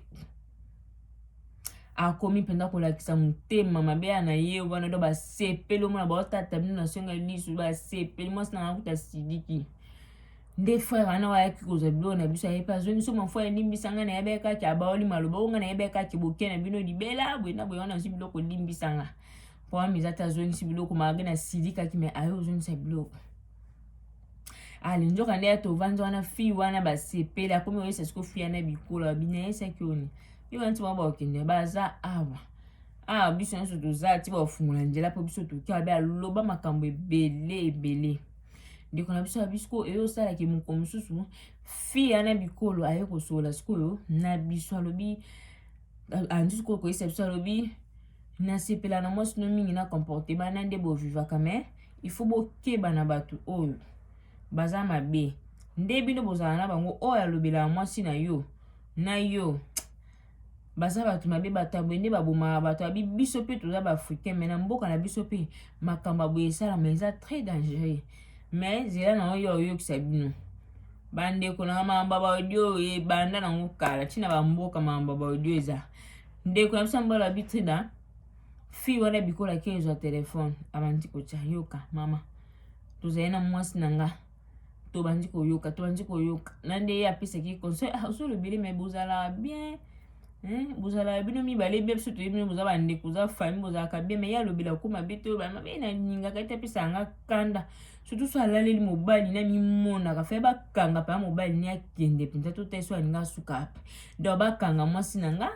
akomi penda kolakisa mutema mabe na ye wana do basepeli mona baotata bino na songa lisu basepeli mwasi na ngakuta sidiki nde frère wana wayaki kozwa biloko na biso ayepe azongi so mafo elimbisanga na yebe kaki abaoli maloba onga na yebe kaki boke na bino libela bwe na bwe wana nsi biloko limbisanga po amiza te azongisi biloko maage na sidikaki me aye ozongisa biloko nzoka nde ya tovandi wana fi wana basepeli akomi oyesa siko fi yana bikolo abina yesaki oni yo wanti mwa bakende baza awa biso nyonso toza ti bafungola nzela mpo biso toki abe aloba makambo ebele ndeko na biso ya bisiko eyosalaki moko mosusu fi yana bikolo aye kosola sikoyo na biso alobi andi sikoyo koyesa biso alobi nasepela na mwasi no mingi na comporte bana nde bovivaka me ifo bokeba na bato oyo baza mabe nde bino bozala na bango oyo alobela mwasi na yo baza bato mabe batabwe nde babomaka bato abi biso pe toza baafricain me na mboka na biso pe makambo aboye esalama eza très dangereux me zela na oyo oyokisa bino bandeko na makambo baaudio ebanda nango kala ntina bamboka makambo baaudio eza ndeko na biso mbala bitrida fi wana bikolaki ezwa telefone abandi kotya yoka mama tozali na mwasi na nga tobandi koyoka na nde ye apesaki conseil osolobeli me bozala bien bozala bino mibale bie biso toyebi bino boza bandeko oza famille bozalaka bien me ye alobela okoma be te oyo bamabe na ningaka ete apesanga kanda surtout so alaleli mobali na mimonaka fe bakanga pa mobali ni akende mpenza to te so alinga suka ape donc bakanga mwasi na nga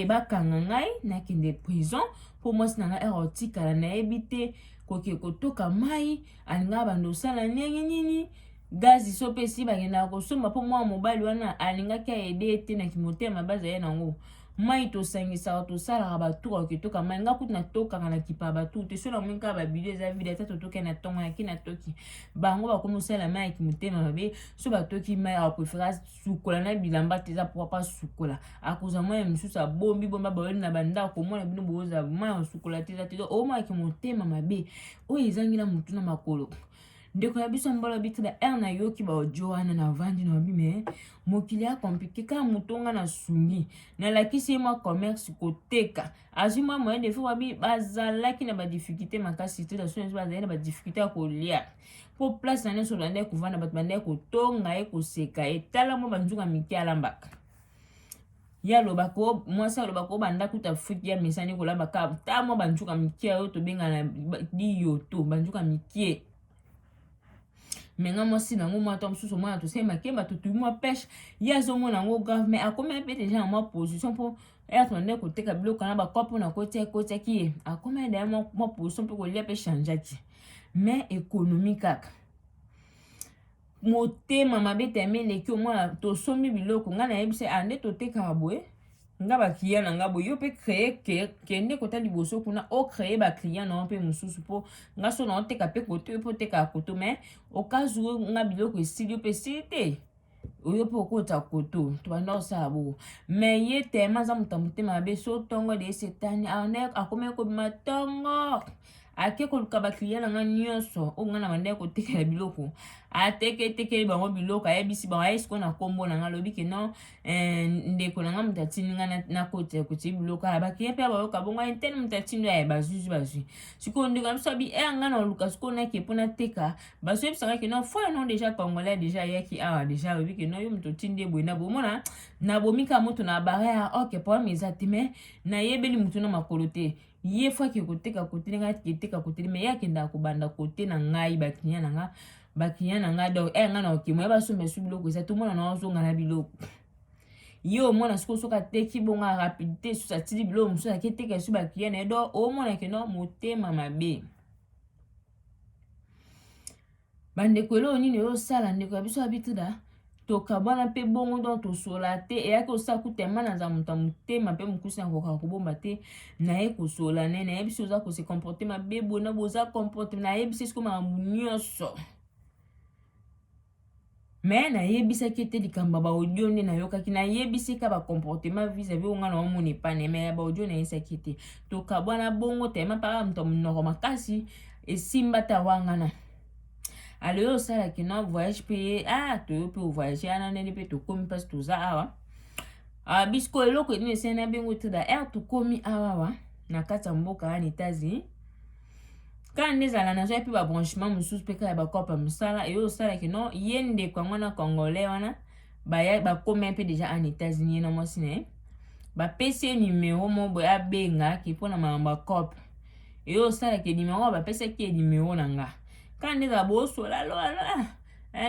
bakanga ngai nakende prison mpo mwasi na nga otikala nayebi te koke kotoka mai alinga bando osala ndenge nini gazi so pe si bakendaka kosomba mpo mwa mobali wana alingaki aede ete na kimotema bazali nango mai tosangisaka tosalaka batuka oketoka mai nga kutu natokaka na kipa batu te so na moni kaka babidio eza vide ata totoki na ntongo yaki natoki bango bakomi osala mai ya kimotema mabe so batoki mai aprefera sukola na bilamba te eza popa sukola akozwa mai ya misusu abombi bomba baoli na bandako komona bino boza mai ya sukola te eza te oma ya kimotema mabe oyo ezangi na mutu na makolo ndeko na biso mbala bitila na yoki ba ojo wana na vandi na bime mokili ya compliqué ka mutonga na sungi na lakisi ma commerce koteka azuma moyen de fois bi bazalaki na ba difficulté makasi te da so bazalaki na ba difficulté ko lia po place na so lande ko vanda bat bande ko tonga e ko seka etala mo banzuka miki alambaka ya lobako mwasa lobako banda kuta fuki ya mesani ko lambaka ta mo banzuka miki yo to benga na di yoto banzuka miki menga mwasi nango mwa to msusu mwa to sema kemba to tumwa pêche ya zo mona ngo grave mais akoma pe déjà en position pour être ndé ko teka biloko na ba kopo na kotia ki akoma da mwa position pour ko lia pe changer ti mais économique kaka motema mabete mele ki mwa to sombi biloko ngana yebise ande to teka boye nga ba client na nga bo yo pe créer kende kota liboso kuna o créer ba client na pe mususu po nga so na teka pe koto po teka koto mais au cas où nga biloko esili pe site oyo po kota koto to banda sa bo mais ye tema za mutamutema be so tongo de setani ane akome ko matongo ake ko ba client na nga nyonso o nga na banda ko teka biloko ateke bango biloko ayebisi bango ayesiko na kombo na nga lobi ke non ndeko na nga mutatini nga na kote kuti biloko abakiye pe bayoka bongo interne mutatini ya bazuzwi siko ndeko biso bi nga na luka siko na ke pona teka baso ebisaka ke non foi non déjà congolais déjà yaki déjà lobi ke non yo mutotindi bwena bomona na bomika mutu na barrière ok po meza te mais na yebeli mutu na makolo te ye fois ki koteka kote nga kiteka kote me ya kenda kobanda kote na ngai bakinya na nga donc nga na okimo ba so mesu biloko eza tout mona na ozonga na biloko yo mona siko soka teki bonga rapidité so sa tili biloko so aketeka su bakinya na do o mona ke no motema mabe bande kwelo nini yo sala ndeko ya biso habituda tokabwana mpe bongo donc tosola te eyaki osala kutema na nzamuta motema mpe mokusi nakoka kobomba te naye kosola ne nayebisi oza kose comporte mabe bona boza comporte nayebisi esiko makambo nyonso me nayebisaki ete likambo baaudio nde nayokaki nayebisi ka bacomportement vis-à-vis onga na omona epane me ya baaudio nayebisaki ete tokabwana bongo tema mpaka moto monoko makasi esimba ta wangana alo osalaki na voyage mpe toyo mpe ovoyage wana ndenge mpe tokomi mpasi toza awa bisiko eloko edini esene na bengo te da tokomi awawa na kati ya mboka wana États-Unis kana nde ezala nazwa mpe babranchement mosusu mpe kaka ya bakopa mosala eyo osalaki no ye ndeko yango na congolais wana bakomi mpe deja en États-Unis ye na mwasi na ye bapesi ye numero mo boye abengaki mpona makambo ya kope eyo osalaki numero bapesaki ye numero na nga kana nde ezala bosola lo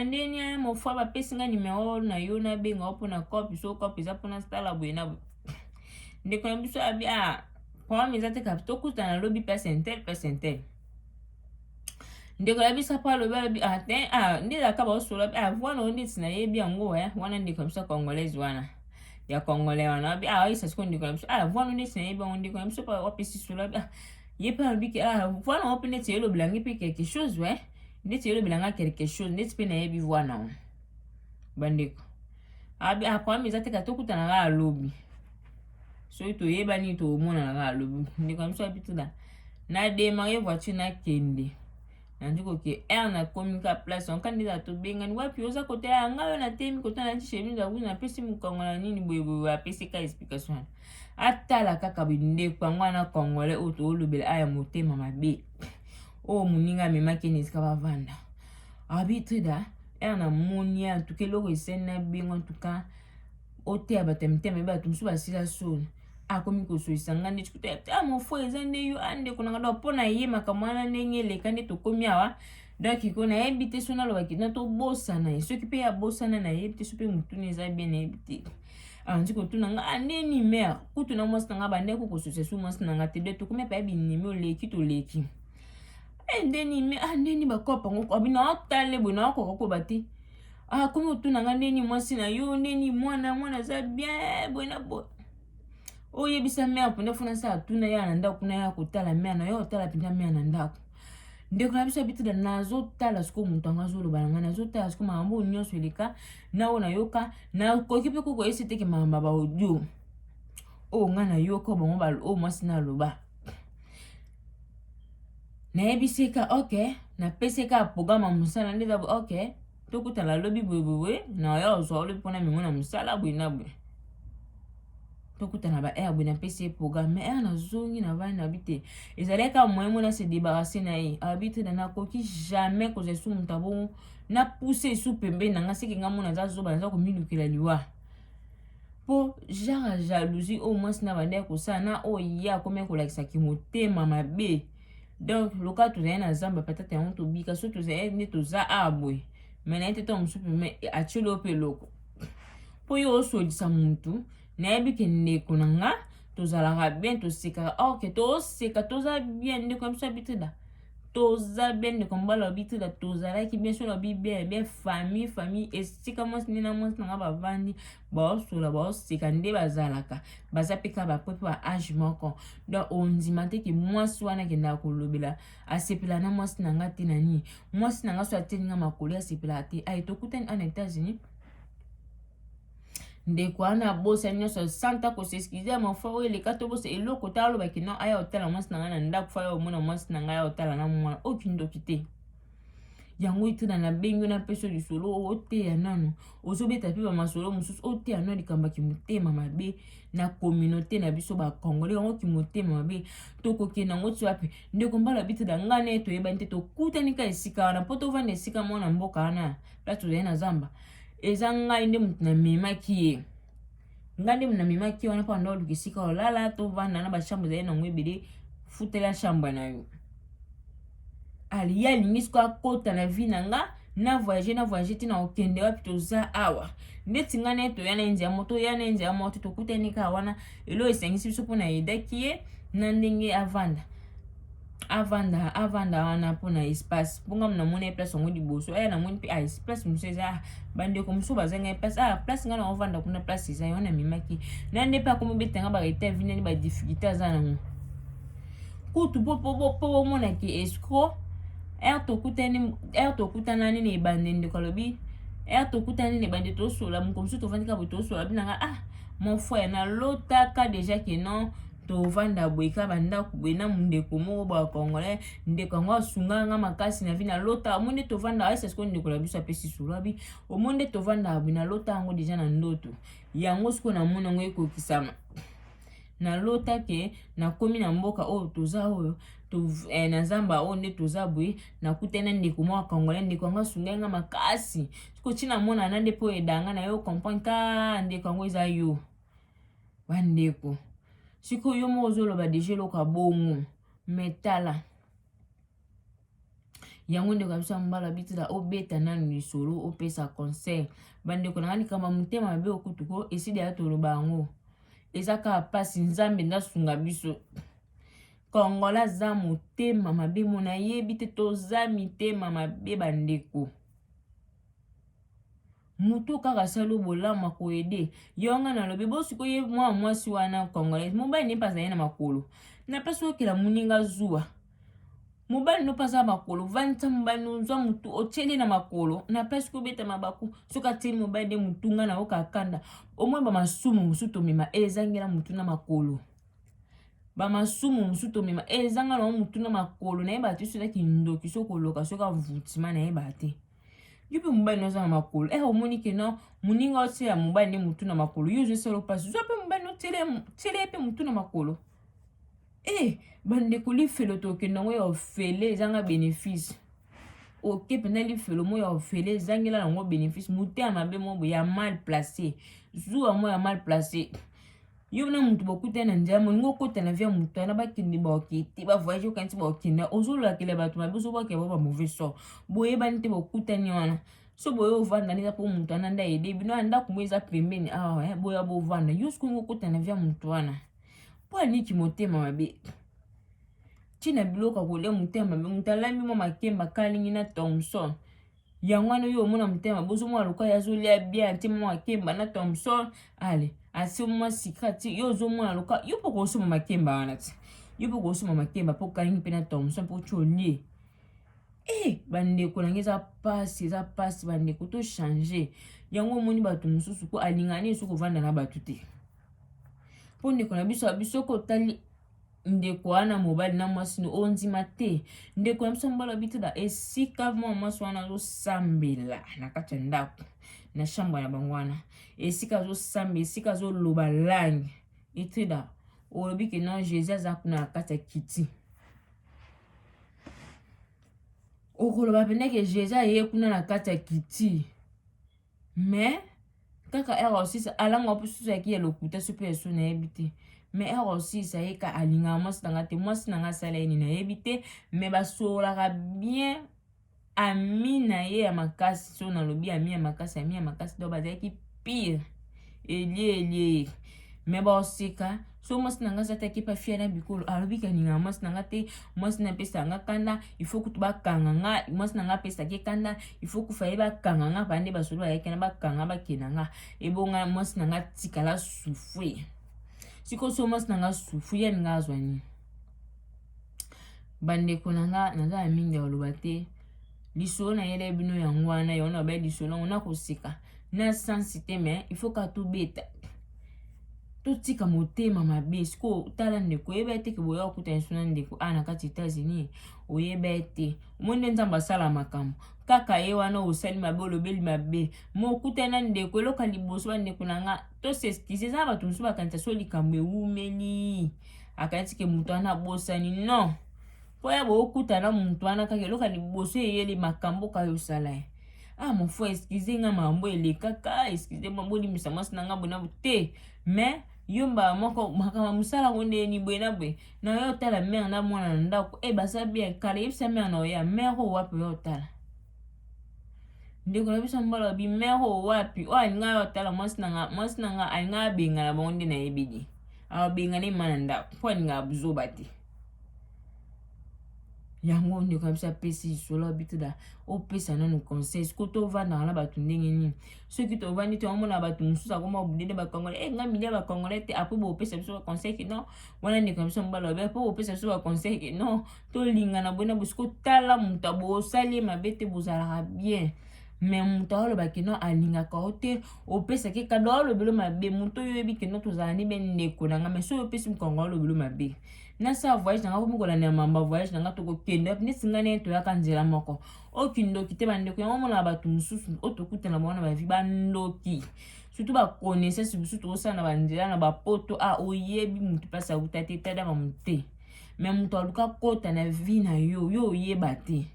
ndeni mofwa bapesi nga numero na yo nabenga o mpona kope so kope eza mpona stala boye na boye ndeko na biso abi problème eza te kapi tokutana lobi place intel ndeko ya biso pa lobi alobi nde ezalaka baosola vwana ondeti nayebi yango wana ndeko ya biso congolaise wana ya congolais wana abi oyisa siko ndeko na biso vwana ondeti nayebi yango ndeko na biso pa wapesi sola abi ye mpe alobi ke vwana wape ndeti yelobelangi mpe quelque chose ndeti yelobelanga quelque chose ndeti mpe nayebi vwana bandeko abi problème eza te ka tokutana kaka alobi soki toyebani tomonana kaka alobi ndeko na biso abi tuda na démarre voiture nakende nanjiko ke na komi ka place onkandi za tobengani wapi oza kotela ngayo na temi kotala nti chemise za kuna pesi mukongo na nini boye apesi ka explication atala kaka bindeko yango na congolais oto olobela aya motema mabe moninga memaki nesika bavanda habituda na moni en tout cas eloko esene na bengo en tout cas oteya batemitema ebe bato mosusu basila soni akomi kosoyisa nga nde tikuta mofo eza nde yo andeko nanga do mpo na ye makambo wana ndenge eleka nde tokomi awa donc iko nayebi te so nalobaki na tobosana ye soki mpe yabosana nayebi te so mpe motuna eza bien nayebi te ndi kotuna nga ndeni mare kutu na mwasi nanga bandeko kosoyisa su mwasi nanga te de tokomi apa yebi nimi oleki toleki ndeni bakopa ngo abi na otale boye na okoka koba te komi otuna nga ndeni mwasi na yo ndeni mwana za bien boye na boye oyebisa mea punda funa sa tuna ya na ndako kuna ya kotala mea na yo otala pinda mea na ndako ndeko na biso habitude nazotala siko moto anga azoloba na nga nazotala siko makambo nyonso eleka nawo nayoka nakoki mpe koko yesi teke makambo baaudio nga nayoka bango mwasi naloba nayebisi ka napesi ka programa mosala nde eza tokutala lobi boyeboye na yo ozwa olobi mpona mingo na mosala boye na boye tokutana ba boye napesi ye programme me nazongi na vani na bite ezalaka moyen mona se débarrasser na ye habite na nakoki jamais kozala su moto abongo na pousse esu pembeni nanga seke nga mona aza zoba naza komilukela liwa po genre jalousie mwasi na bandeko kosala na ye akomi kolakisaki motema mabe donc loka tozali na zamba patata yango tobika so tozali nde toza boye me na ye te to mosusu peme atieli yo mpe eloko po yo osolisa motu nayebi ke ndeko na nga tozalaka bien tosekaka toseka toza bien ndeko na biso habituda toza bien ndeko mbala habituda tozalaki bien so lobi bien famille esika mwasi nde na mwasi na nga bavandi baosola baoseka nde bazalaka baza mpe kaka bapo mpe ba age moko donc ondima te ke mwasi wana akendaka kolobela asepela na mwasi na nga te na nini mwasi na nga so ateli nga makolo asepelaka te tokutani en États-Unis ndeko wana bosa nyonso santa koseskize mafwa oyo eleka tobosa eloko ta alobaki no aya otala mwasi na ngai na ndako fa yo omona mwasi na ngai aya otala na mwana okindoki te yango ituna na bengi na peso lisolo oteya nano ozobeta mpe bamasolo mosusu oteya no likambaki motema mabe na communauté na biso bakongole yango ki motema mabe tokokenda yango ti wapi ndeko mbala bitida nga ne toyebani te tokutani ka esika wana mpo tovanda esika mwana mboka wana place tozali na zamba eza ngai nde moto na memaki ye ngai nde moto na memaki wana mpo anda oluka esika olala tovanda na bachambre ezali nango ebele futela chambre na yo ali ya lingi siko akota na vie na nga na voyager tina okende wapi toza awa ndeti nga na to yana nzia moto yana nzia moto tokutani ka wana elo esengisi biso mpona yedaki ye na ndenge avanda wana mpona espace mponga mna mona place ongo liboso aya na moni pe espace muso eza bandeko mosusu bazanga place place nga na ovanda kuna place eza wana mimaki na nde pe akomobetanga barete vinani badifficulté aza nango kutu po bomonaki escro tokutana nini ebande ndeko alobi tokutana nini ebande tosola mokomosu tovandi kabo tosola binanga mon frère na lotaka déjà ke non tovanda boyeka bandako boye na ndeko moko ba congolais ndeko yango asunganga makasi na vi na lota omonde tovanda aisa siko ndeko la biso apesi surabi omonde tovanda boye na lota yango déjà na ndoto yango siko na mona ngo ekokisama na lota ke nakomi na mboka oyo toza oyo na zamba oyo nde toza boye nakutana ndeko moko congolais ndeko yango asunganga makasi siko tina mona na nde po edanga na yo comprendre ka ndeko yango eza yo bandeko siko yo mo ozoloba deja loka bongo metala yango ndeko biso mbala bitila obeta nanu lisolo opesa conseil bandeko na ngani kama mutema mabe okutuko esidi ya toloba yango ezaka pasi nzambe ndasunga biso kongola za mutema mabe mona yebi te toza mitema mabe bandeko mutu kaka salo bolama koede yonga na lobi bosiko ye mwasi wana congolais mobali ne pas na makolo na pesa okela muninga zuwa mobali no pas makolo vanta mobali nzwa mutu oteli na makolo na pesa ko beta mabaku soka teli mobali de mutunga na okakanda omwe ba masumu musuto mima ezangela mutu na makolo ba masumu musuto mima ezanga na mutu na makolo na yeba tiso ki ndoki soko loka soka vutima na yeba te yupe mobali no za makolo omoni ke no muninga oti ya mobali ne mutu na makolo yuzo solo passe zo pe mobali no tele pe mutu na makolo bandeko li felo to ke nango ya ofele zanga bénéfice oke pena li felo mo ya ofele zangela nango bénéfice mutu ya mabe mo ya mal placé zuwa mo ya mal placé yo na mutu bokuta na njama ngo kota na via mutu na bakindi ba okiti ba voyage kanti ba okinda ozolo kele bato mabe zo ba ke ba mauvais sort boye banite bokuta ni wana so boye ovanda ni po mutu na nda ede bino anda kumweza pembeni boye bo vanda yusko ngo kota na via mutu wana po ani kimotema mabe tina biloka kole mutema mabe mutalambi mo makemba kalingi na Thompson yango no yo mona mutema bozo mo aluka yazolia bien tima mo makemba na Thompson ale asi mwa sikati yo zo mona aluka yo poko so makemba wana ti yo poko so makemba po kalingi pena Thompson po cholie bandeko nangeza passe bandeko to changer yango moni bato mususu ko alingani soko vanda na bato te po ndeko na biso ko tali ndeko wana mobali na mwasi no onzima te ndeko na biso mbala bitida esika mwasi wana zo sambela na kati ndako na shamba na bango wana esika zo sambe esika zo loba langue etida olobi ke non Jésus aza kuna kati kiti okoloba pene ke Jésus aye kuna na kati kiti mais kaka R6 alanga opusu ya ki lokuta super so na ebite mais R6 aye ka alinga mwasi nanga te mwasi nanga sala ni na ebite mais basola bien amina ye ya makasi so na lobi ami ya makasi do bazaki pire elie mais ba osika so mwasi nanga sata ki pa fia na bikolo alobi kaninga mwasi nanga te mwasi na pesa nga kanda il faut kutuba kanganga mwasi nanga pesa ke kanda il faut kufaye ba kanganga bande basolo ayeke na ba kanga ba kenanga ebonga mwasi nanga tikala souffrir siko so mwasi nanga souffrir ya nga azwani bande konanga naza mingi oloba te lisolo na yele bino yango wana yo na ba lisolo ona kosika na sensité mais il faut ka tout beta to tika motema mabe siko tala ndeko yeba ete ke boya okuta nsuna ndeko na kati États-Unis oyeba ete monde nzamba sala makambo kaka ye wana osali mabe olobeli mabe mo okuta na ndeko eloka liboso ba ndeko nanga to s'excuser za bato musu bakanta so likambo ewumeli akati ke mutu ana bosani non po ya bo okuta na mutu wana kaka eloka liboso eyeli makambo kayo sala mon frère excusez nga mambo ele kaka excusez moi boli misa mwasi nanga bona te mais yomba moko makama musala ngonde ni bwe na bwe na yo tala mère na mwana ndako basa bien kala yebisa mère na ya mère o wapi yo tala ndeko na bisa mbala bi mère o wapi o alinga yo tala mwasi nanga alinga benga na bonde na yebidi a benga ne mana ndako po alinga buzoba te yango ndeko na bisa pesi solo bituda o pesa nanu conseil ko to vanda na batu ndenge nini soki to vandi to amona batu mususa koma budede ba congolais nga milia ba congolais te après bo pesa biso conseil que non wana ndeko na bisa mbala ba po pesa biso conseil que non to linga na bona busko tala mutabo sali mabete bozala bien mais mutalo ba que non alinga ka hote o pesa ke kado lo belo mabe muto yebi que non to zani ben ndeko na nga mais so pesa mkongo lo belo mabe na sa voyage nanga komukola na mamba voyage nanga to kokende ne singane to ya kanzela moko okindoki te bandeko yango mona batu mususu otokuta na bona ba vi bandoki surtout ba connaissance bisu to sa na banzela na ba poto oyebi mutu pasa utate tada ba mute mais mutu aluka kota na vi na yo oyeba te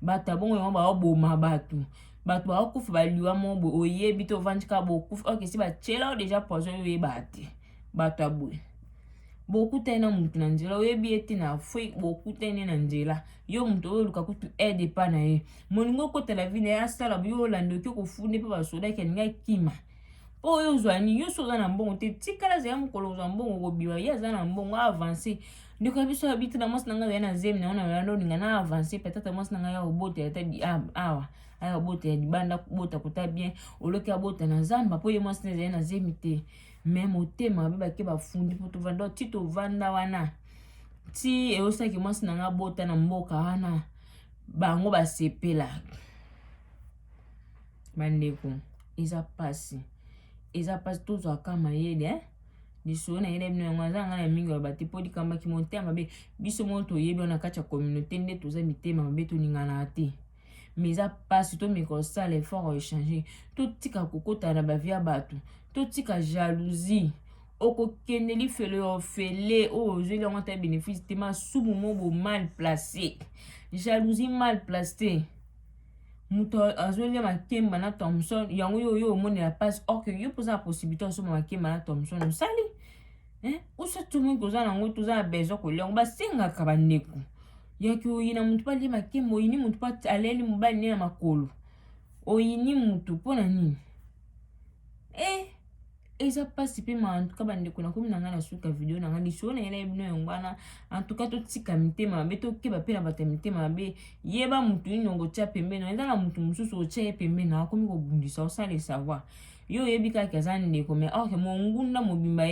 bata bongo yango ba oboma batu ba okufa baliwa mo oyebi to vandika bo okufa okesi ba chela déjà poison yo oyeba te batu abwe bokuta na mutu na nzela oyebi ete na foi bokuta na nzela yo mutu oyo luka kutu aide pa na ye moningo kota la vie na ya sala yo lando ke ko funde pa ba soda ke nga kima po yo zwani yo soza na mbongo te tikala za mukolo za mbongo ko biwa ya za na mbongo avancer ndiko biso habite na mos nanga ya na zemi na ona lando ninga na avancer peut-être mos nanga ya obote ya tadi awa aya obote ya libanda kubota kuta bien oloki abota na zamba po ye mos na zemi te même motema ba ke ba fundi po to vanda ti to vanda wana ti e osaki mwasi nanga bota na mboka wana bango ba sepela bandeko eza pasi to zo kama yele biso na yele bino ngwaza ngana mingi ba ti po dikamba ki motema be biso moto yebi na kacha communauté nde to za mitema be to ningana te mais eza pasi to miko sala effort échanger to tika kokota na ba via batu to tika jalousie okokende li fele ofele ozeli yango ta bénéfice te ma subu mo mal placé jalousie mal placé muto azoli makemba na Thomson yango yo omone la passe or que yo posa possibilité so makemba na Thomson osali usa tumu koza nango toza bezo ko lengo basenga ka bandeko yaki oyina mutu pa li makemba oyini mutu pa aleli mobali na makolo oyini mutu pona nini eza pasi pe ma en tout cas bandeko na komi nanga na suka video nanga liso na yela bino yongwana en tout cas to tika mitema be to ke ba pe na bata mitema be yeba mutu inongo tia pembe na ndala mutu mususu o tia pembe na komi ko bundisa o sale savoir yo yebika kazani ndeko me or mongunda mobimba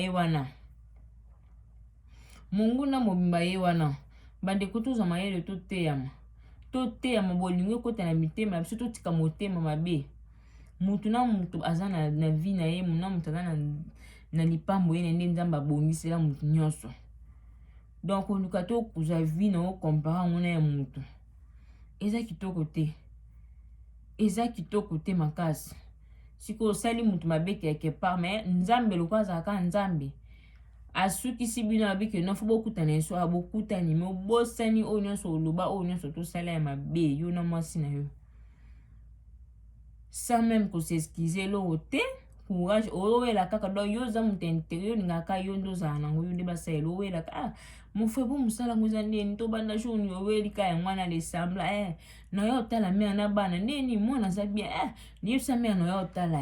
ye wana bandeko to za mayele to teyama bolingo kota na mitema biso to tika motema mabe mutu na mutu azana na vie na ye muna mutu azana na lipambo ye nende nzamba bongisela mutu nyonso donc oluka to kuza vie na okompara ngona ya mutu eza kitoko te makasi siko osali mutu mabe quelque part mais nzambe lokwa azalaka nzambe asukisi bino abike no fo bokutana yeso abokutani me obosani oyo nyonso oloba oyo nyonso tosala ya mabe yo na mwasi na yo sans même qu'on s'excuse l'autre courage la kaka do yo za mutentero ninga ka yo ndo za nango yo ndeba sa la ka mon frère bon musala ngoza ndeni to banda shoni yo ka ya mwana le sambla na yo tala me na bana neni mwana za bien ni sa me na yo tala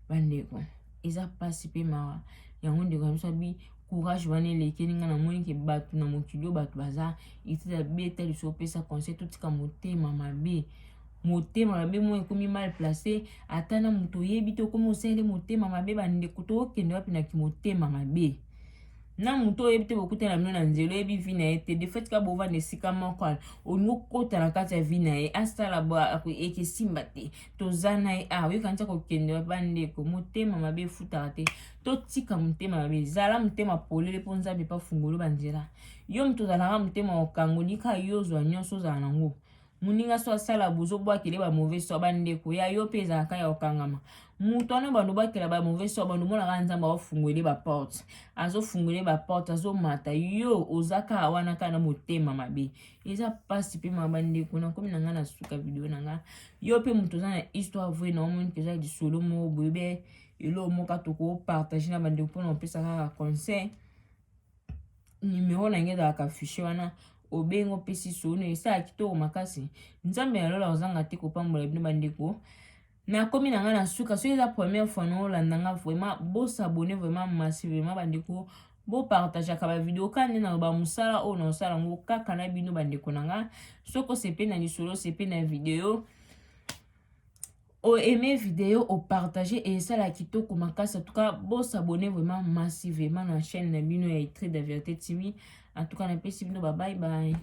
bandeko eza pasi pe mawa yango ndeko amsa bi courage wane lekeni nga na moni ke batu na mokilio batu baza itida beta liso pesa conseil to tika motema mabe motema mabe mo ekomi mal placé atana muto yebi to komo sele motema mabe bandeko to okende wapi na kimotema mabe na muto yebi te bokutana mino na nzelo yebi vi na ye te de fait ka bova ne sika moko olingo kota na kati ya vi na ye asala bo ekesimba te toza na ye oyokanisa kokende wapi bandeko motema mabe efutaka te totika motema mabe zala motema polele mpo nzambe pa fungolo banzela yo mutu ozalaka motema okangolika yo ozwa nyonso ozala nango muninga so asala bozo bwakele ba mauvais sort bandeko ya yo pe ezalaka ya okangama mutu wana bandu bakela ba mauvais sort bandu monaka nzambe afungwele ba porte azofungwele ba porte azomata yo ozaka wana kana motema mabe eza pasi pe mabandeko na komi na nga na suka video na nga yo pe mutu oza na histoire vraie na omoni ke eza lisolo moko boyebe elo moka toko partage na bandeko mpona opesa kaka conseil numéro na nge ezalaka affiche wana obengo pesi sono esala kitoko makasi nzambe ya lola ozanga te kopambola bino bandeko na komi na nga na suka soki eza première fois na olanda nga vraiment bosabone vraiment massivement bandeko bopartageaka bavideo kaka nde naloba mosala oyo naosala yango kaka na bino bandeko na nga soki osepe na lisolo osepe na video aimé vidéo au partager et ça la kitoko makasi en tout cas bon s'abonner vraiment massivement à la chaîne na bino ya Itri de Vérité TV en tout cas na pesi bino bye bye